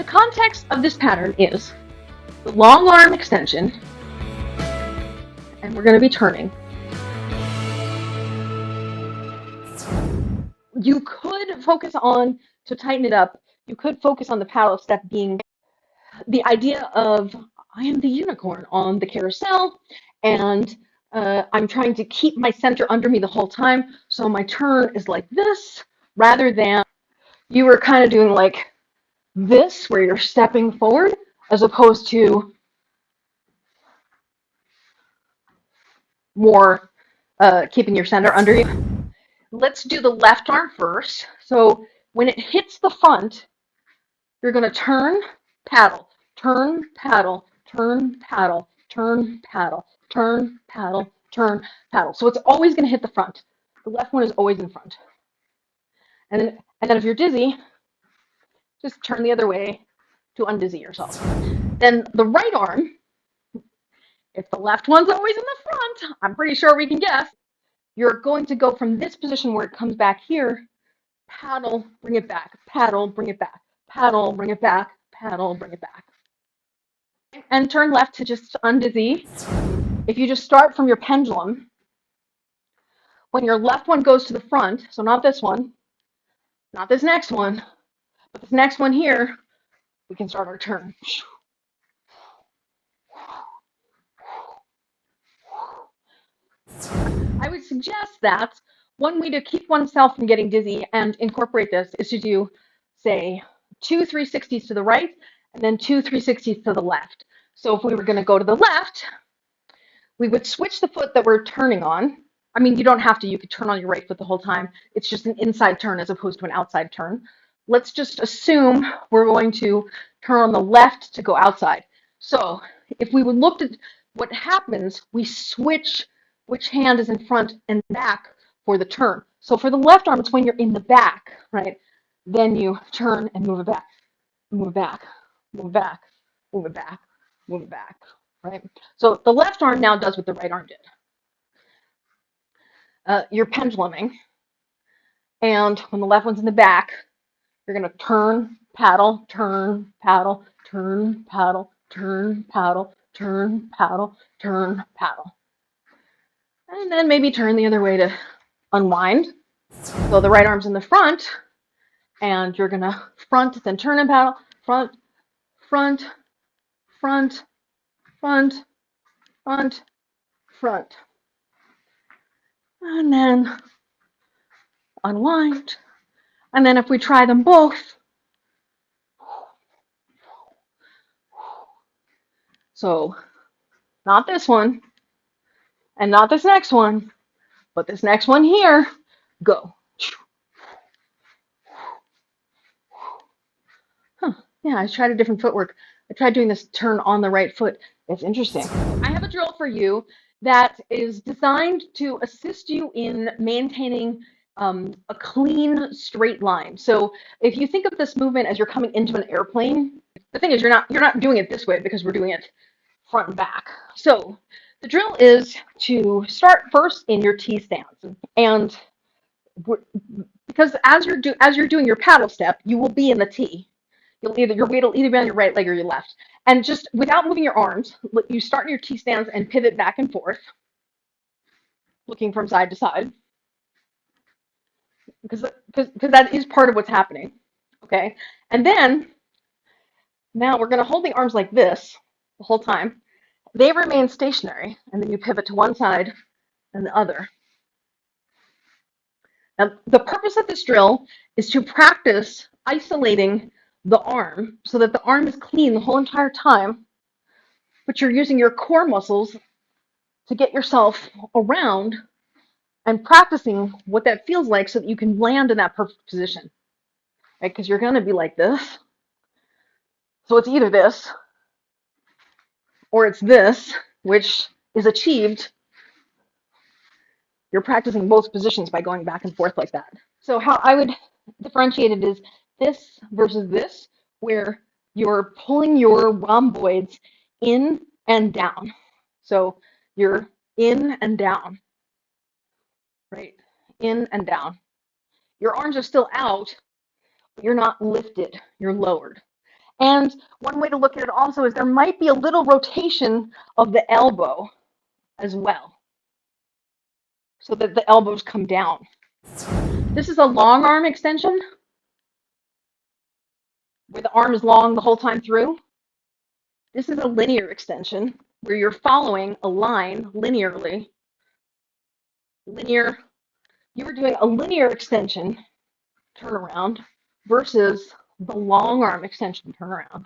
context of this pattern is the long arm extension, and we're going to be turning. You could focus on, to tighten it up, you could focus on the paddle step being the idea of, I am the unicorn on the carousel, and I'm trying to keep my center under me the whole time, so my turn is like this, rather than you were kind of doing like this, where you're stepping forward, as opposed to more keeping your center under you. Let's do the left arm first. So when it hits the front, you're going to turn, paddle, turn, paddle, turn, paddle, turn, paddle, turn, paddle, turn, paddle. So it's always going to hit the front. The left one is always in front. And then if you're dizzy, just turn the other way to undizzy yourself. Then the right arm, if the left one's always in the front, I'm pretty sure we can guess, you're going to go from this position where it comes back here, paddle, bring it back, paddle, bring it back, paddle, bring it back, paddle, bring it back. And turn left to just undizzy. If you just start from your pendulum, when your left one goes to the front, so not this one, not this next one, but this next one here, we can start our turn. I would suggest that one way to keep oneself from getting dizzy and incorporate this is to do, say, 2 360s to the right and then 2 360s to the left. So if we were going to go to the left, we would switch the foot that we're turning on. I mean, you don't have to. You could turn on your right foot the whole time. It's just an inside turn as opposed to an outside turn. Let's just assume we're going to turn on the left to go outside. So if we would look at what happens, we switch which hand is in front and back for the turn. So for the left arm, it's when you're in the back, right? Then you turn and move it back, move it back, move it back, move it back, move it back, right? So the left arm now does what the right arm did. You're penduluming, and when the left one's in the back, you're going to turn, paddle, turn, paddle, turn, paddle, turn, paddle, turn, paddle, turn, paddle. And then maybe turn the other way to unwind. So the right arm's in the front, and you're going to front, then turn and paddle, front, front, front, front, front, front. And then unwind. And then if we try them both, so not this one, and not this next one, but this next one here, go. Huh, yeah, I tried a different footwork. I tried doing this turn on the right foot. It's interesting. I have a drill for you that is designed to assist you in maintaining a clean, straight line. So if you think of this movement as you're coming into an airplane, the thing is you're not doing it this way because we're doing it front and back. So the drill is to start first in your T stance, and because as you're doing your paddle step, you will be in the T. Your weight will either be on your right leg or your left. And just without moving your arms, you start in your T stance and pivot back and forth, looking from side to side, because that is part of what's happening. Okay, and then now we're going to hold the arms like this the whole time. They remain stationary, and then you pivot to one side and the other. Now, the purpose of this drill is to practice isolating the arm so that the arm is clean the whole entire time, but you're using your core muscles to get yourself around and practicing what that feels like so that you can land in that perfect position, right? Because you're going to be like this. So it's either this or it's this, which is achieved. You're practicing both positions by going back and forth like that. So how I would differentiate it is this versus this, where you're pulling your rhomboids in and down. So you're in and down, right? In and down. Your arms are still out, but you're not lifted, you're lowered. And one way to look at it also is there might be a little rotation of the elbow as well, so that the elbows come down. This is a long arm extension, where the arm is long the whole time through. This is a linear extension, where you're following a line linearly. Linear, you were doing a linear extension turnaround versus the long arm extension turnaround.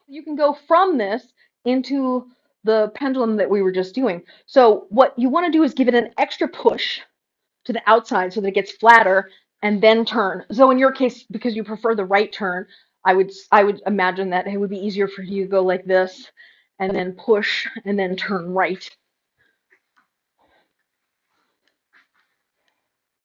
You can go from this into the pendulum that we were just doing. So what you want to do is give it an extra push to the outside so that it gets flatter and then turn. So in your case, because you prefer the right turn, I would imagine that it would be easier for you to go like this and then push and then turn right